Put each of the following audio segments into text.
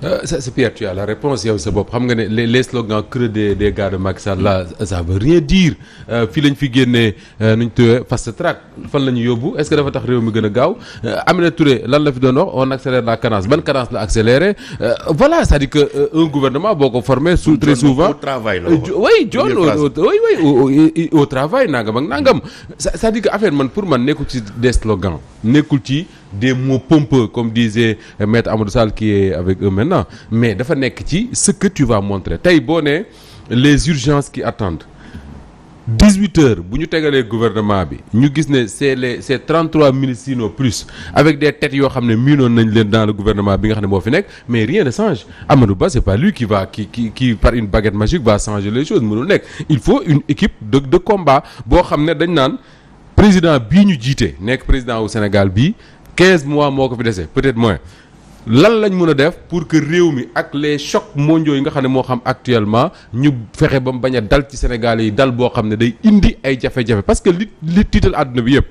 C'est Pierre, tu as la réponse yow sa bopp xam nga ne les slogans creux des gars de Macky Sall là ça veut rien dire fii lañ fi génnee nuñ tuddee fast track fan la ñu yóbbu est-ce que dafa tax réew mi gën a gaaw Aminata Touré lan la fi doon wax on accélère la cadence ban cadence la accéléré voilà c'est-à-dire que un gouvernement boo ko formé très souvent au travail au travail nangam ak nangam c'est-à-dire que affaire man pour man nekkul ci des slogans nekkul ci des mots pompeux comme disait maître Amadou Sall qui est avec eux maintenant mais dafa nekk ci ce que tu vas montrer tey boo ne les urgences qui attendent 18 heures bu ñu tegalee gouvernement bi ñu gis ne c'est 33 ministres sinon plus avec des têtes yoo xam ne miinoon nañ leen dans le gouvernement bi nga xam ne moo fi nekk mais rien ne change Amadou Ba c'est pas lui qui par une baguette magique va changer les choses mënul nekk il faut une équipe de combat boo xam ne dañ naan président bii ñu jiite nekk président au Sénégal bii 15 mois moo ko fi dese peut-être moins lan lañ mën a def pour que réew mi ak les chocs mondiaux yi nga xam ne moo xam actuellement ñu fexe ba mu bañ a dal ci Sénégal yi dal boo xam ne day indi ay jafe-jafe parce que li tiital àdduna bi yëpp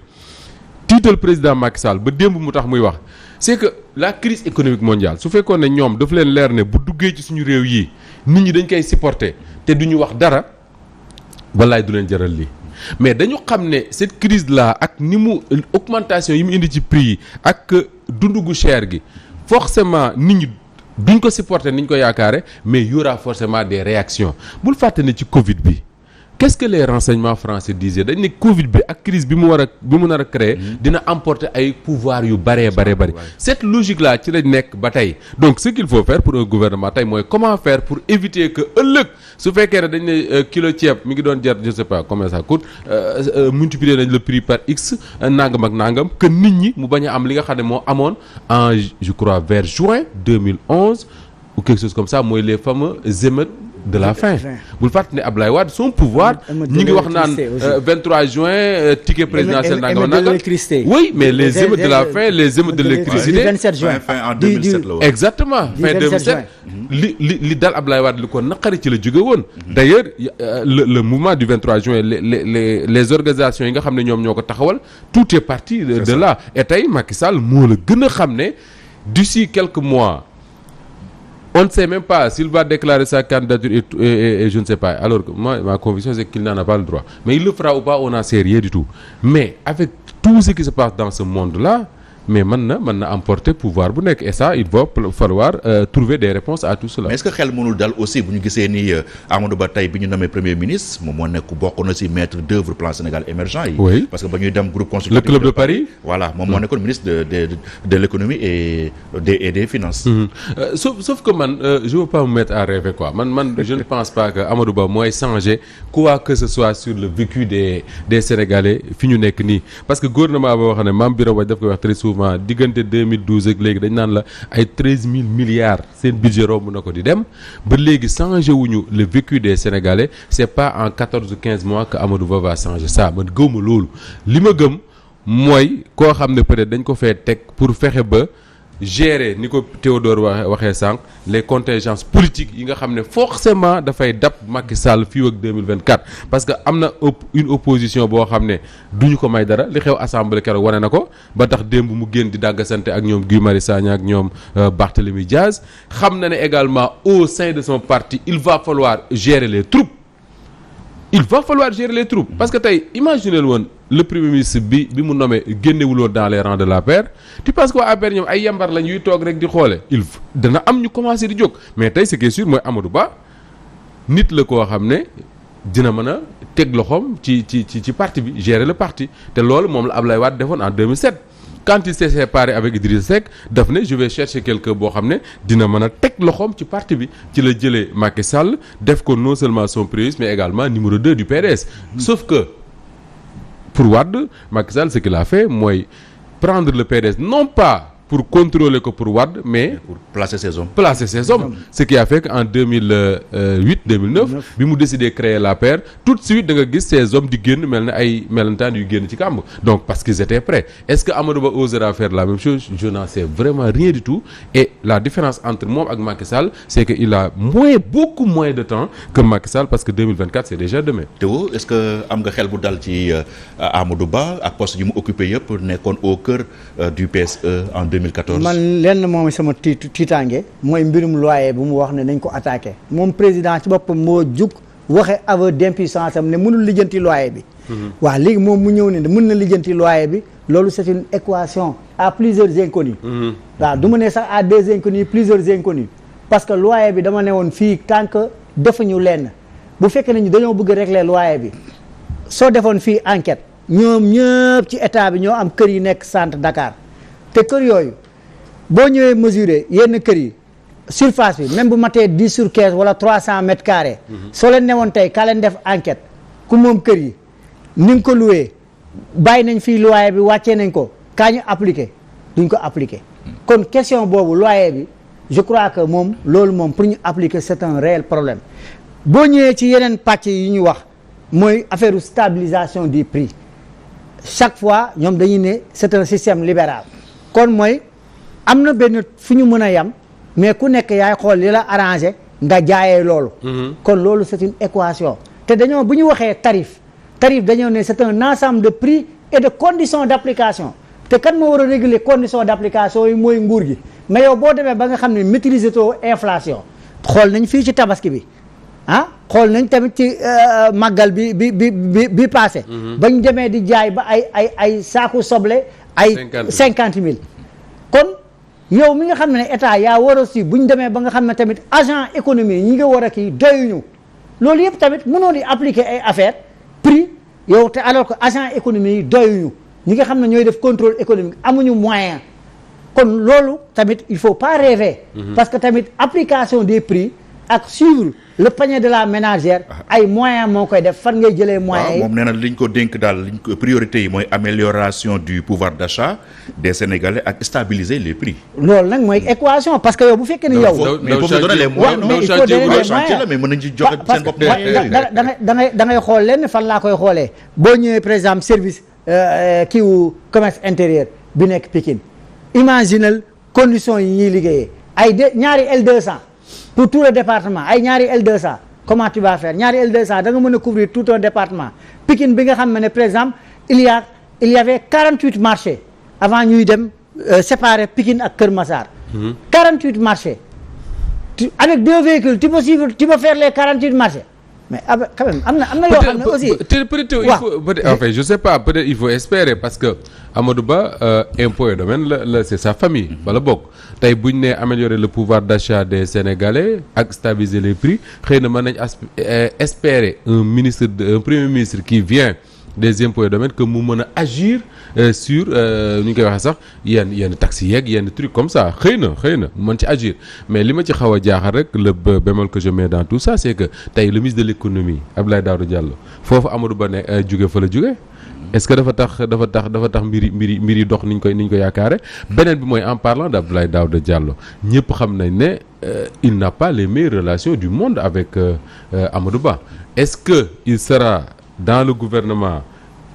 tiital président Macky Sall ba démb mu tax muy wax c'est que la crise économique mondiale su fekkoon ne ñoom daf leen leer ne bu duggee ci suñu réew yi nit ñi dañ koy supporter te duñu wax dara wallaay du leen jaral lii mais dañu xam ne cette crise là ak ni mu augmentation yi mu indi ci prix yi ak dundu gu cher gi forcément nit ñi duñ ko supporter ni ñu ko yaakaare mais y aura forcément des réactions bul fàtte ne ci Covid bi qu'est-ce que les renseignements français disaient dañ ne Covid bi ak crise bi mu nar a créer dina emporter ay pouvoir yu bare cette logique là ci lañ nekk ba tey donc ce qu'il faut faire pour un gouvernement tey mooy comment faire pour éviter que ëllëg su fekkee ne dañ ne kilo ceeb mi ngi doon jar je sais pas combien ça coûte multiplier nañ le prix par x nangam ak nangam que nit ñi mu bañ a am li nga xam ne moo amoon en je crois vers juin 2011 ou quelque chose comme ça mooy les fameux émeutes de la faim bul fàttali ne Abdoulaye Wade son pouvoir ñi ngi wax naan 23 juin ticket présidentiel nangam oui mais les émeutes de la faim les émeutes de l'électricité 27 juin fin en 2007 la woon exactement fin 2007 li dal Abdoulaye Wade li ko naqari ci la jóge woon d'ailleurs le mouvement du 23 juin les organisations yi nga xam ne ñoom ñoo ko taxawal tout est parti de là et tey Macky Sall moo la gën a xam ne d'ici quelques mois on ne sait même pas s'il va déclarer sa candidature et je ne sais pas alors que moi ma conviction c'est qu'il n'en a pas le droit mais il le fera ou pas on n'en sait rien du tout mais avec tout ce qui se passe dans ce monde-là mais mën na emporter pouvoir bu nekk et ça il va falloir trouver des réponses à tout cela. mais est-ce que xel mënul dal aussi bu ñu gisee ni Amadou Ba tey bi ñu nommé premier ministre moom moo nekk bokk na ci maître d'œuvre plan Sénégal émergent yi. oui parce que ba ñuy dem groupe consultatif le club de Paris. voilà moom moo nekkoon ministre de l'économie et des finances. Sauf que man je veux pas me mettre à rêver quoi man je ne pense pas que Amadou Ba mooy changer quoi que ce soit sur le vécu des Sénégalais fi ñu nekk nii parce que gouvernement boo xam ne Mame Birame Wathie daf koy wax très souvent diggante 2012 ak léegi dañ naan la ay 13 000 milliards seen budget romb na ko di dem ba léegi changé wuñu le vécu des Sénégalais c'est pas en 14 ou 15 mois que Amadou Ba va changer ça man gëwma loolu li ma gëm mooy koo xam ne peut-être dañ ko fee teg pour fexe ba gérer ni ko Théodore waxee sànq les contingences politiques yi nga xam ne forcément dafay dab Macky Sall fii ak 2024 parce que am na une opposition boo xam ne duñu ko may dara li xew assemblée keroog wane na ko ba tax démb mu génn di dàggasante ak ñoom Guy Marius Sagna ak ñoom Barthélémy Diaz xam na ne également au sein de son parti il va falloir gérer les troupes parce que tey imaginez woon le premier ministre bi mu nommé génnewuloon dans les rangs de l'APR tu penses que waa APR ñoom ay yambar lañ yuy toog rek di xoole dana am ñu commencé di jóg mais tey ce qui est sûr mooy Amadou Ba nit la koo xam ne dina mën a teg loxoom ci parti bi gérer le parti te loolu moom la Abdoulaye Wade defoon en 2007 quand il s'est séparé avec Idriss Seck daf ne je vais chercher quelqu'un boo xam ne dina mën a teg loxoom ci parti bi ci la jëlee Macky Sall def ko non seulement son premier ministre mais également numéro 2 du PDS sauf que pour Wade Macky Sall ce qu'il a fait mooy prendre le PDS non pas pour contrôler ko pour Wade mais pour placer ses hommes ce qui a fait que en 2008-2009 bi mu décidé créer l'APR tout de suite da nga gis ces hommes di génn mel ne ay melentaan yu génn ci kàmb donc parce qu'ils étaient prêts est-ce que Amadou Ba osera faire la même chose je n'en sais vraiment rien du tout et la différence entre moom ak Macky Sall c'est que il a beaucoup moins de temps que Macky Sall parce que 2024 c'est déjà demain. Théo est-ce que am nga xel bu dal ci Amadou Ba ak poste yi mu occupé yëpp nekkoon au cœur du PSE en 2014. man lenn moom sama tiitaange mooy mbirum loyer bu mu wax ne nañ ko attaqué moom président ci boppam moo jug waxe aveu d'impuissance am ne mënul lijjanti loyer bi. waaw léegi moom mu ñëw ne mën na lijjanti loyer bi loolu c'est une équation à plusieurs inconnus. waaw du ma ne sax à deux inconnus plusieurs inconnus parce que loyer bi dama ne woon fii tant que defuñu lenn bu fekkee ne ñu dañoo bëgg régler loyer bi soo defoon fii enquête ñoom ñëpp ci état bi ñoo am kër yi nekk centre Dakar te kër yooyu boo ñëwee mesurer yenn kër yi surface bi même bu matee 10/15 wala 300 mètres carrés. soo leen newoon tey kaa leen def enquête ku moom kër yi ni nga ko loué bàyyi nañ fii loyer bi wàccee nañ ko kaa ñu appliqué duñ ko appliqué kon question boobu loyer bi je crois que moom loolu moom pour ñu appliquer c'est un réel problème boo ñëwee ci yeneen pàcc yi ñu wax mooy affaire stabilisation du prix chaque fois ñoom dañuy ne c'est un système libéral kon mooy am na benn fu ñu mën a yam mais ku nekk yaay xool li la arrangé nga jaayee loolu kon loolu c'est une équation te dañoo bu ñu waxee tarif dañoo ne c'est un ensemble de prix et de conditions d'application te kan moo war a réguler conditions d'application yi mooy nguur gi mais yow boo demee ba nga xam ne maîtriser too inflation xool nañ fii ci tabaski bi xool nañ tamit ci màggal bi passé bañ demee di jaay ba ay saaku soble ay 50 000 kon yow mi nga xam ne état yaa war aussi bu ñu demee ba nga xam ne tamit agent économie ñi nga war a kii doyuñu loolu yëpp tamit mënoo di appliquer ay affaire prix yow te alors que agent économie yi doyuñu ñi nga xam ne ñooy def contrôle économique amuñu moyen kon loolu tamit il faut pas rêver parce que tamit application des prix ak suivre le panier de la ménagère ay moyens moo koy def fan ngay jëlee moyens yi moom nee na liñ ko dénk daal liñ ko priorité yi mooy amélioration du pouvoir d'achat des Sénégalais ak stabiliser les prix. loolu nag mooy équation parce que yow bu fekkee ne yow. mais pour donner les moyens mais il faut donner les moyens mais mën nañ ci joxe seen bopp da ngay xool leen fan laa koy xoolee boo ñëwee par exemple service kiiwu commerce intérieur bi nekk Pikine imaginal conditions yi ñuy liggéeyee ay ñaari L200 pour tout le département ay ñaari L200 comment tu vas faire ñaari L200 da nga mën a couvrir tout un département Pikine bi nga xam ne par exemple il y avait 48 marchés avant ñuy dem séparer Pikine ak Kër Massar 48 marchés avec 2 véhicules tu peux faire les 48 marchés mais quand même am na yoo xam ne aussi peut-être il faut enfin je sais pas peut-être il faut espérer parce que Amadou Ba impôt et domaine la c'est sa famille wala bokk tey bu ñu nee améliorer le pouvoir d'achat des Sénégalais ak stabiliser les prix xëy na mën nañ espérer un premier ministre qui vient des impôts et domaines que mu mën a agir sur ñu koy waxee sax yenn taxes yeeg yenn trucs comme ça xëy na mu mën ci agir mais li ma ci xaw a jaaxal rek le bémol que je mets dans tout ça c'est que tey le ministre de l'économie Abdoulaye Daouda Diallo foofu Amadou Ba ne jóge fa la jóge est-ce que dafa tax mbir yi dox niñ ko yaakaare beneen bi mooy en parlant d'Abdoulaye Daouda Diallo ñëpp xam nañ ne il n'a pas les meilleures relations du monde avec Amadou Ba est-ce que il sera dans le gouvernement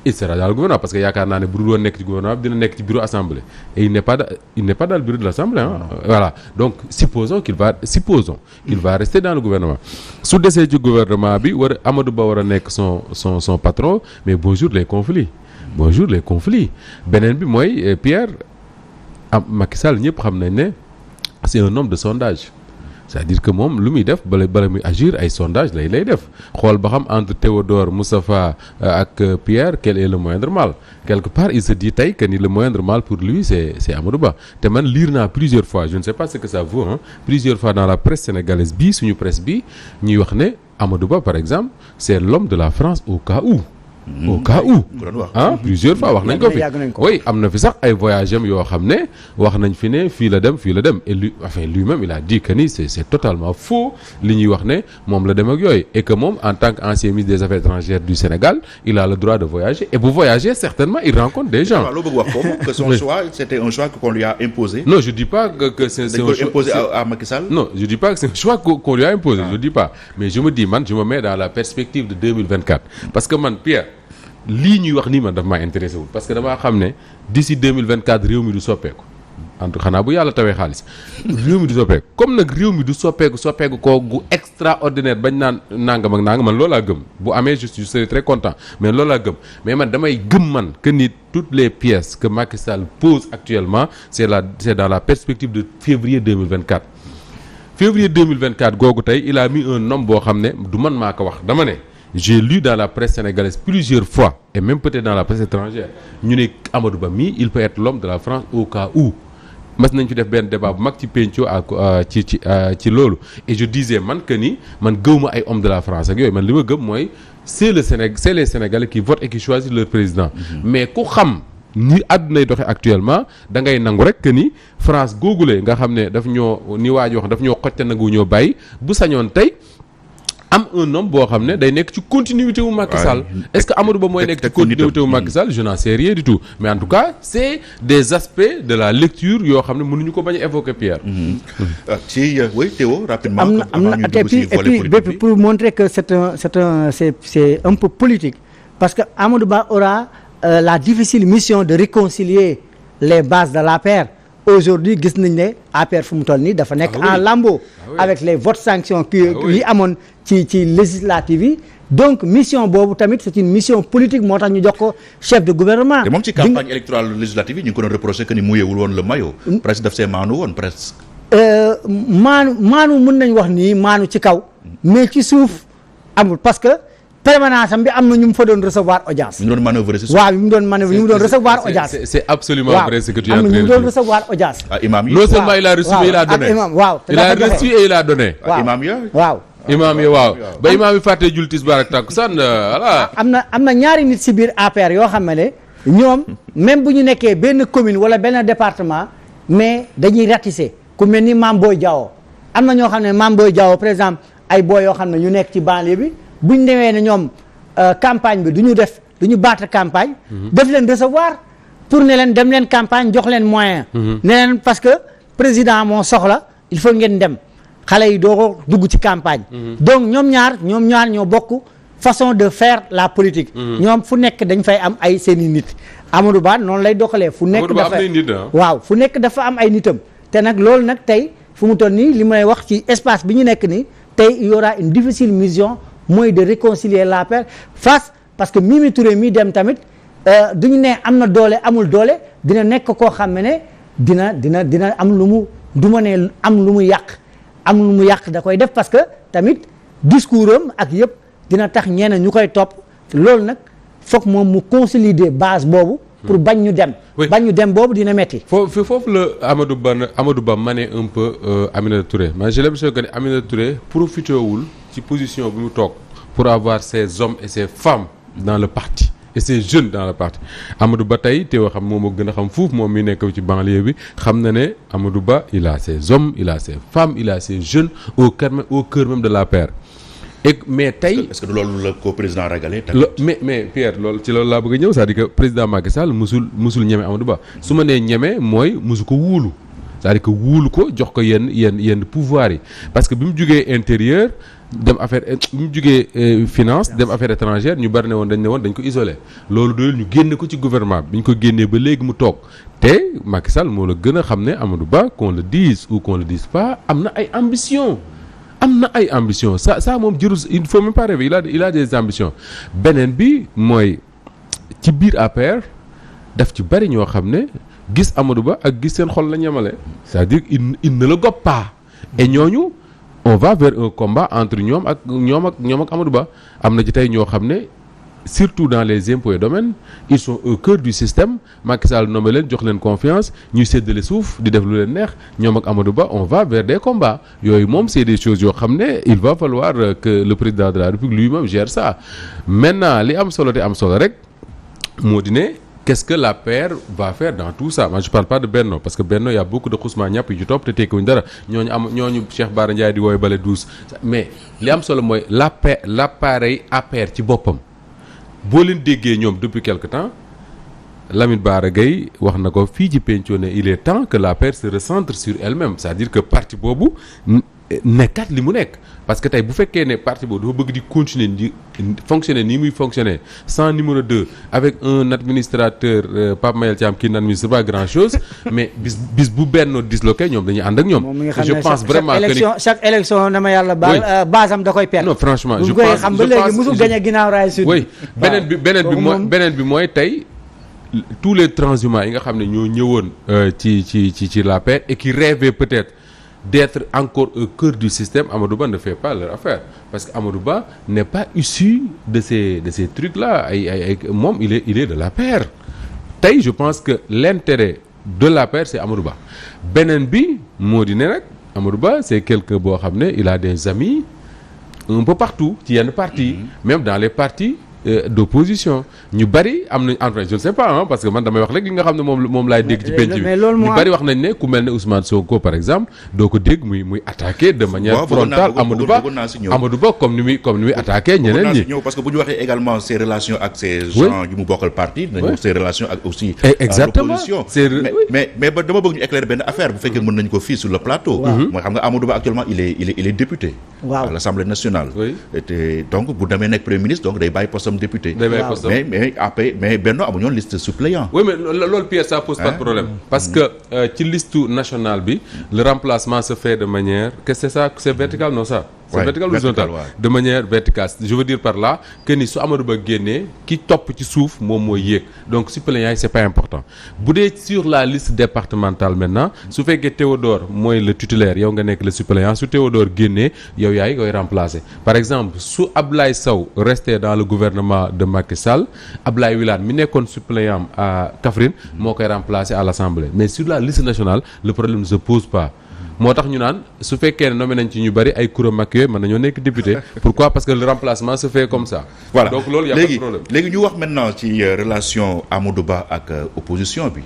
parce que yaakaar naa ne bu dul woon nekk ci gouvernement bi dina nekk ci bureau assemblée et il n'est pas dans le bureau de l'assemblée voilà donc supposons qu'il va rester dans le gouvernement su desee ci gouvernement bi Amadou Ba war a nekk son patron mais bonjour les conflits beneen bi mooy Pierre Macky Sall ñëpp xam nañ ne c'est un homme de sondage c'est-à-dire que moom lu muy def bala muy agir ay sondage lay def xool ba xam entre Théodore Moustapha ak Pierre quel est le moindre mal quelque part il se dit tey que ni le moindre mal pour lui c'est Amadou Ba te man lire naa plusieurs fois je ne sais pas ce que ça vaut plusieurs fois dans la presse sénégalaise bii suñu presse bi ñuy wax ne Amadou Ba par exemple c'est l'homme de la France au cas où plusieurs fois wax nañ ko fi oui am na fi sax ay voyages am yoo xam ne wax nañ fi ne fii la dem et lui-même il a dit que ni c'est totalement faux li ñuy wax ne moom la dem ak yooyu et que moom en tant qu'ancien ministre des Affaires étrangères du Sénégal il a le droit de voyager et pour voyager certainement il rencontre des gens. loo bëgg wax foofu que son choix c'était un choix qu'on lui a imposé. Non, je dis pas que c'est un choix imposé à Macky Sall. Non, je dis pas que c'est un choix qu'on lui a imposé. Je dis pas, mais je me mets dans la perspective de 2024 parce que man Pierre lii ñuy wax nii man daf maa intéressé wul parce que damaa xam ne d'ici 2024 réew mi du soppeeku entre xanaa bu yàlla tawee xaalis réew mi du soppeeku comme nag réew mi du soppeeku ko gu extraordinaire bañ naan nangam ak nangam man loolaa gëm bu amee je serai très content mais loolaa gëm mais man damay gëm man que ni toutes les pièces que Macky Sall pose actuellement c'est dans la perspective de février 2024 février 2024 googu tey il a mis un homme boo xam ne du man maa ko wax dama ne j'ai lu dans la presse sénégalaise plusieurs fois et même peut-être dans la presse étrangère ñu ne Amadou Ba mii il peut être l'homme de la France au cas où mas nañ fi def benn débat bu mag ci penco ci loolu et je disais man que ni man gëwma ay homme de la France ak yooyu man li ma gëm mooy c'est les Sénégalais qui votent et qui choisissent leur président mais ku xam ni àddunay doxe actuellement da ngay nangu rek que ni France googule nga xam ne daf ñoo ni waa ji wax daf ñoo xoj te nangu ñoo bàyyi bu sañoon tey am un homme boo xam ne day nekk ci continuité wu Macky Sall est-ce que Amadou Ba mooy nekk ci continuité wu Macky Sall je n'en sais rien du tout mais en tout cas c'est des aspects de la lecture yoo xam ne mënuñu ko bañ a évoquer Pierre. ci oui Théo rapidement. am na et puis pour montrer que c'est un peu politique parce que Amadou Ba aura la difficile mission de réconcilier les bases de l'APR. Aujourd'hui gis nañ ne APR fu mu toll nii dafa nekk en lambeau avec les votes sanctions yi amoon ci législative yi donc mission boobu tamit c'est une mission politique moo tax ñu jox ko chef de gouvernement. te moom ci campagne électorale législative yi ñu ngi ko doon reproché que ni muyewul woon le maillot. presque daf see maanu woon presque. maanu mën nañ wax nii maanu ci kaw mais ci suuf amul parce que permanence am bi am na ñu mu fa doon recevoir audience. ñu doon manœuvrer si suuf. waaw ñu mu doon manœuvrer ñu mu doon recevoir audience. c'est absolument vrai ce que tu as am na ñu mu doon recevoir audience. imam yi non seulement il a reçu mais il a donné. il a reçu et il a donné. imam ya waaw. imaam yi waaw ba imaam yi fàttee jul tisbaar ak takkusaan voilà. am na ñaari nit ci biir APR yoo xam ne ñoom même bu ñu nekkee benn commune wala benn département mais dañuy ratisser ku mel ni Mame Boye Diao am na ñoo xam ne Mame Boye Diao par exemple ay boy yoo xam ne ñu nekk ci banlieue bi bu ñu demee ne ñoom campagne bi du ñu battre campagne. def leen recevoir pour ne leen dem leen campagne jox leen moyen. ne leen parce que président moo soxla il faut ngeen dem. xale yi doo ko dugg ci campagne. donc ñoom ñaar ñoo bokk façon de faire la politique. ñoom fu nekk dañ fay am ay seeni nit. Amadou Ba noonu lay doxalee. fu nekk dafa waaw fu nekk dafa am ay nitam. te nag loolu nag tey fu mu toll nii li may wax ci espace bi ñu nekk nii tey il y aura une difficile mission mooy de réconcilier la paix face parce que Mimi Touré mi dem tamit duñu ne am na doole amul doole dina nekk koo xam ne dina am lu mu du ma ne am lu mu yàq. am lu mu yàq da koy def parce que tamit discours am ak yëpp dina tax ñeneen ñu koy topp loolu nag foog moom mu consolider base boobu. pour bañ ñu dem. bañ ñu dem boobu dina metti. foofu la Amadou Ba mané un peu Aminata Touré mais j'ai l'impression que ne Aminata Touré profité wul ci position bi mu toog pour avoir ses hommes et ses femmes dans le parti. et ces jeunes dans le parti Amadou Ba tey te xam moom moo gën a xam fuuf moom mi nekk ci banlieue bi xam na ne Amadou Ba il a ses hommes il a ses femmes il a ses jeunes au cœur même de l'APR et mais tey. est-ce que loolu la ko président ragalee. mais Pierre loolu ci loolu laa bëgg a ñëw c'est-à-dire que président Macky Sall musul ñeme Amadou Ba su ma nee ñeme mooy musu ko wuulu c'est-à-dire que wuulu ko jox ko yenn pouvoir yi parce que bi mu jugee intérieur. dem affaire bi mu jugee finance dem affaire étrangère ñu bari ne woon dañ ko isolé loolu doyul ñu génne ko ci gouvernement bi ñu ko génnee ba léegi mu toog te Macky Sall moo la gën a xam ne Amadou Ba qu'on le dise ou qu'on le dise pas am na ay ambition ça moom jërul il faut même pas rêver il a des ambitions beneen bi mooy ci biir APR daf ci bari ñoo xam ne gis Amadou Ba ak gis seen xol la ñemale c'est-à-dire il ne le gobe pas et ñooñu on va vers un combat entre ñoom ak Amadou Ba am na ci tey ñoo xam ne surtout dans les impôts et domaines ils sont au cœur du système Macky Sall nommé leen jox leen confiance ñuy séddale suuf di def lu leen neex ñoom ak Amadou Ba on va vers des combats yooyu moom c'est des choses yoo xam ne il va falloir que le président de la République lui-même gère ça maintenant li am solo te am solo rek moo di ne qu'est-ce que l'APR va faire dans tout ça moi je parle pas de Benno parce que Benno y a beaucoup de xusma ñàpp yu ci topp te tekkiwuñ dara ñooñu Cheikh Bara Ndiaye di wooy bale 12 mais li am solo mooy l'appareil APR ci boppam boo leen déggee ñoom depuis quelque temps Lamine Bara Gaye wax na ko fii ci penco ne il est temps que l'APR se recentre sur elle-même c'est-à-dire que parti boobu nekkaat li mu nekk parce que tey bu fekkee ne parti boobu dafa bëgg di continuer di fonctionner nii muy fonctionner sans numéro 2 avec un administrateur Pape Mayel Thiam qui n'administre pas grand chose mais bis bu benn disloqué ñoom dañuy ànd ak ñoom. je pense vraiment que ni chaque élection na ma yàlla baal basam da koy perdre. non franchement je pense xam ba léegi musul gagné ginnaaw raay sud. oui beneen bi mooy tey tous les transhumants yi nga xam ne ñoo ñëwoon ci l'APR et qui rêvaient peut-être d'être encore au cœur du système. Amadou Ba ne fait pas leur affaire parce que Amadou Ba n'est pas issu de ces trucs là ay moom il est de l'APR. tey je pense que l'intérêt de l'APR c'est Amadou Ba beneen bi moo di ne nag Amadou Ba c'est quelqu'un boo xam ne il a des amis un peu partout ci yenn partis même dans les partis d'opposition ñu bari am nañ en fait je ne sais pas parce que man damay wax rek li nga xam ne moom laay dégg ci penc bi ñu bari wax nañ ne ku mel ne Ousmane Sonko par exemple doo ko dégg muy attaquer de manière frontale Amadou Ba comme ni muy attaquer ñeneen ñi parce que bu ñu waxee également ses relations ak ces gens yu mu bokkal parti nañu ses relations ak aussi exactement l'opposition mais ba dama bëgg ñu éclairer benn affaire bu fekkee mën nañu ko fii sur le plateau mooy xam nga Amadou Ba actuellement il est député à l'Assemblée nationale et donc bu demee nekk premier ministre donc day bàyyi député mais Benno amuñu woon liste suppléant. oui mais loolu Pierre ça pose pas de problème parce que ci liste nationale bi le remplacement se fait de manière que c'est vertical non ça c'est vertical ou horizontal de manière verticale je veux dire par là que ni su Amadou Ba génnee ki topp ci suuf moom mooy yéeg donc suppléants yi c'est pas important bu dee sur la liste départementale maintenant su fekkee Théodore mooy le titulaire yow nga nekk le suppléant su Théodore génnee yow yaay koy remplacer par exemple su Ablaye Sow resté dans le gouvernement de Macky Sall Ablaye Wilane mi nekkoon suppléant à Kaffrine moo koy remplacer à l'Assemblée mais sur la liste nationale le problème ne se pose pas moo tax ñu naan su fekkee ne nommé nañ ci ñu bari ay kuréel mag yooyu mën nañoo nekk député pourquoi parce que le remplacement se fait comme ça. voilà donc loolu y a pas de problème. léegi ñu wax maintenant ci relation Amadou Ba ak opposition bi.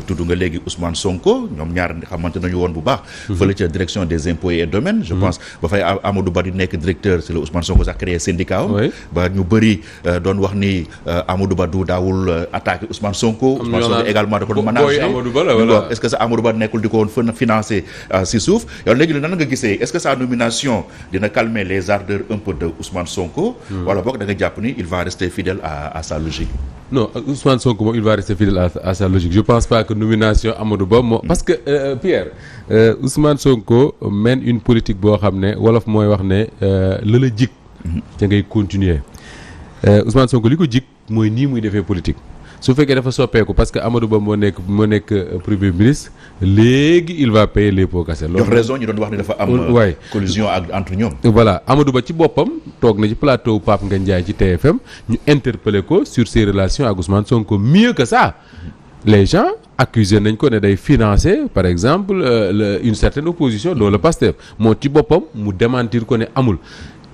tudd nga léegi Ousmane Sonko ñoom ñaar xamante nañu woon bu baax. fële ca direction des impôts et domaines. je pense ba fay Amadou Ba di nekk directeur c'est le Ousmane Sonko sax créé syndicat am. ba ñu bëri doon wax ni Amadou Ba du daawul attaqué Ousmane Sonko. Ousmane Sonko également da ko doon manager. est-ce que ça Amadou Ba nekkul di ko woon financer si suuf yow léegi nan nga gisee est-ce que sa nomination dina calmer les ardeurs un peu de Ousmane Sonko. wala boog da nga jàpp ni il va rester fidèle à sa logique. non Ousmane Sonko moom il va rester fidèle à sa logique je pense pas que nomination Amadou Ba moo parce que Pierre Ousmane Sonko mène une politique boo xam ne wolof mooy wax ne la jik ca ngay continuer Ousmane Sonko li ko jik mooy nii muy defee politique. su fekkee dafa soppeeku parce que Amadou Ba moo nekk premier ministre léegi il va payer les pots cassés. loolu raison ñu doon wax ni dafa am. collusion entre ñoom. voilà Amadou Ba ci boppam toog na ci plateau Pape Ngagne Ndiaye ci TFM ñu interpellé ko sur ses relations ak Ousmane Sonko mieux que ça. les gens accusé nañ ko ne day financer par exemple une certaine opposition dont le PASTEF moo ci boppam mu démentir ko ne amul.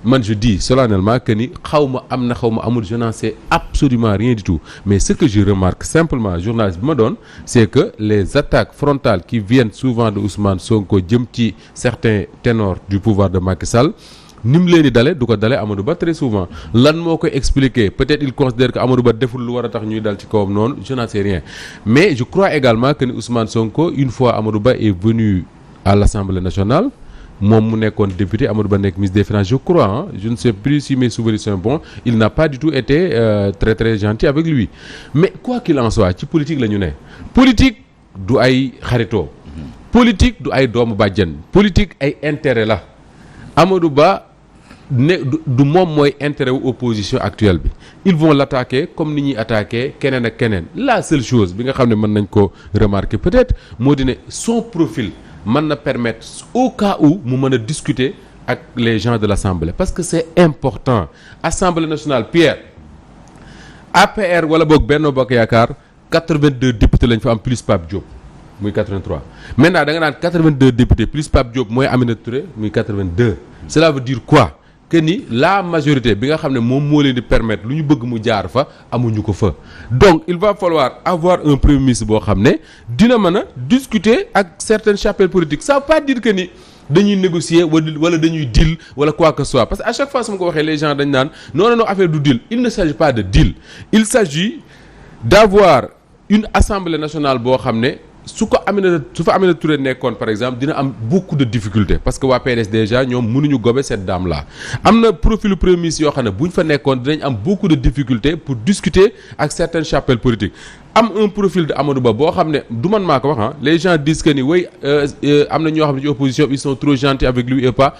man je dis solennellement que ni xaw ma am na xaw ma amul je n'en sais absolument rien du tout mais ce que je remarque simplement journaliste bi ma doon c'est que les attaques frontales qui viennent souvent de Ousmane Sonko jëm ci certains ténors du pouvoir de Macky Sall ni mu leen di dale du ko dale Amadou Ba très souvent lan moo koy expliquer peut-être il considère que Amadou Ba deful lu war a tax ñuy dal ci kawam noonu je n'en sais rien mais je crois également que ni Ousmane Sonko une fois Amadou Ba est venu à l'Assemblée nationale moom mu nekkoon député Amadou Ba nekk ministre des Finances je crois je ne sais plus si mes souvenirs sont bons il n'a pas du tout été très très gentil avec lui mais quoi qu'il en soit ci politique la ñu ne politique du ay xaritoo politique du ay doomu bàjjen politique ay intérêt la Amadou Ba ne du moom mooy intérêt wu opposition actuelle bi ils vont l'attaquer comme ni ñuy attaquer keneen ak keneen la seule chose bi nga xam ne mën nañ ko remarquer peut-être moo di ne son profil mën na permettre au cas où mu mën a discuter ak les gens de l'Assemblée parce que c'est important Assemblée nationale Pierre APR wala boog Benno Bokk Yaakaar 82 députés lañ fa am plus Pape Diop muy 83 maintenant da nga naan 82 députés plus Pape Diop mooy Aminata Touré muy 82 cela veut dire quoi que ni la majorité bi nga xam ne moom moo leen di permettre lu ñu bëgg mu jaar fa amuñu ko fa donc il va falloir avoir un premier ministre boo xam ne dina mën a discuter ak certaines chapelles politiques ça veut pas dire que ni dañuy négocier wala dañuy deal wala quoi que ce soit parce que à chaque fois su ma ko waxee les gens dañ naan non affaire du deal il ne s'agit pas de deal il s'agit d'avoir une assemblée nationale boo xam ne su fa Aminata Touré nekkoon par exemple dina am beaucoup de difficultés parce que waa PDS déjà ñoom mënuñu gober cette dame là am na profil premier ministre yoo xam ne bu ñu fa nekkoon dinañ am beaucoup de difficultés pour discuter ak certaines chapelles politiques am un profil de Amadou Ba boo xam ne du man maa ko wax ah les gens disent que ni way am na ñoo xam ne ci opposition ils sont trop gentils avec lui et pas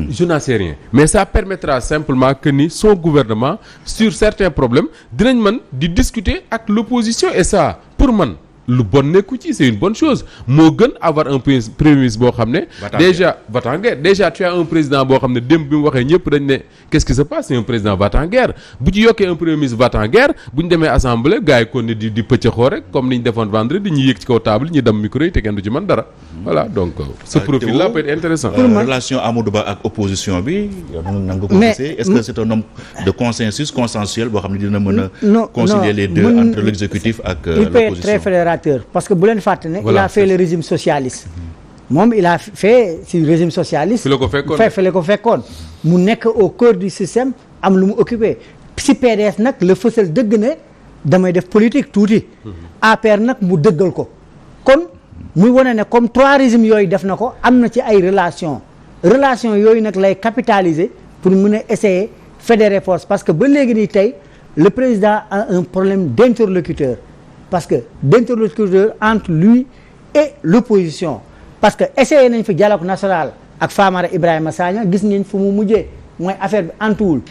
je n'en sais rien mais ça permettra simplement que ni son gouvernement sur certains problèmes dinañ mën di discuter ak l'opposition et ça pour man lu bon nekku ci c'est une bonne chose moo gën avoir un premier ministre boo xam ne déjà va-t-en-guerre déjà tu as un président boo xam ne démb bi mu waxee ñëpp dañ ne qu'est-ce qui se passe c'est un président va-t-en-guerre bu ci yokkee un premier ministre va-t-en-guerre bu ñu demee assemblée gars yi kon ne di pëccëxoo rek comme ni ñu defoon vendredi ñu yéeg ci kaw table ñu dem micro yi te kenn du ci mën dara voilà donc ce profil là peut être intéressant relation Amadou Ba ak opposition bi nan nga ko gisee est-ce que c'est un homme de consensus consensuel boo xam ne dina mën a concilier les deux entre l'exécutif ak l'opposition parce que bu leen fàtte ne il a fait le régime socialiste moom il a fait si régime socialiste fi la ko fekkoon mu nekk au cœur du système am lu mu occupé si PDS nag la fësal dëgg ne damay def politique tuuti APR nag mu dëggal ko kon muy wane ne comme 3 régimes yooyu def na ko am na ci ay relation yooyu nag lay capitaliser pour mun a essayer fédérer force parce que ba léegi nii tey le président a un problème d'interlocuteur parce que d'interlocuteur entre lui et l'opposition parce que essayé nañ fi dialogue national ak Famara Ibrahima Sagna gis ngeen fu mu mujjee mooy affaire bi antuwul